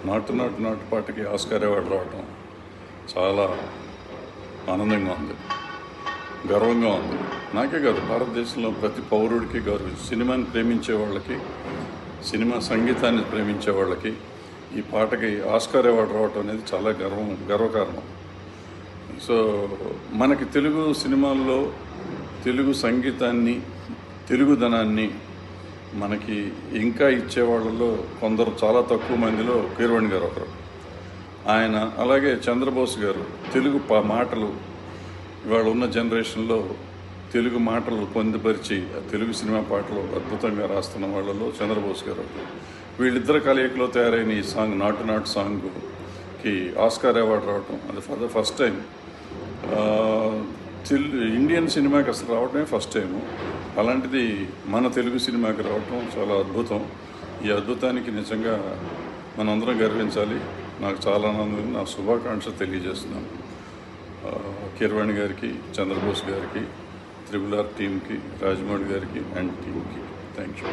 నాటు నాటు నాటు పాటకి ఆస్కార్ అవార్డు రావటం చాలా ఆనందంగా ఉంది, గర్వంగా ఉంది. నాకే కాదు, భారతదేశంలో ప్రతి పౌరుడికి గౌరవం. సినిమాని ప్రేమించే వాళ్ళకి, సినిమా సంగీతాన్ని ప్రేమించే వాళ్ళకి ఈ పాటకి ఆస్కార్ అవార్డు రావటం అనేది చాలా గర్వకారణం. సో మనకి తెలుగు సినిమాల్లో తెలుగు సంగీతాన్ని, తెలుగుదనాన్ని మనకి ఇంకా ఇచ్చేవాళ్ళలో కొందరు, చాలా తక్కువ మందిలో కీరవాణి గారు ఒకరు. ఆయన, అలాగే చంద్రబోస్ గారు తెలుగు మాటలు ఇవాళ ఉన్న జనరేషన్లో తెలుగు మాటలు పొందుపరిచి తెలుగు సినిమా పాటలు అద్భుతంగా రాస్తున్న వాళ్ళలో చంద్రబోస్ గారు. వీళ్ళిద్దరు కలయికలో తయారైన ఈ సాంగ్, నాటు నాటు సాంగ్కి ఆస్కార్ అవార్డు రావటం అది for the first time. Indian సినిమాకి అసలు రావడమే ఫస్ట్ టైము. అలాంటిది మన తెలుగు సినిమాకి రావటం చాలా అద్భుతం. ఈ అద్భుతానికి నిజంగా మనందరం గర్వించాలి. నాకు చాలా ఆనందం. నా శుభాకాంక్షలు తెలియజేస్తున్నాను కీరవాణి గారికి, చంద్రబోస్ గారికి, త్రిబుల్ ఆర్ టీమ్కి, రాజమౌళి గారికి అండ్ టీమ్కి. Thank you.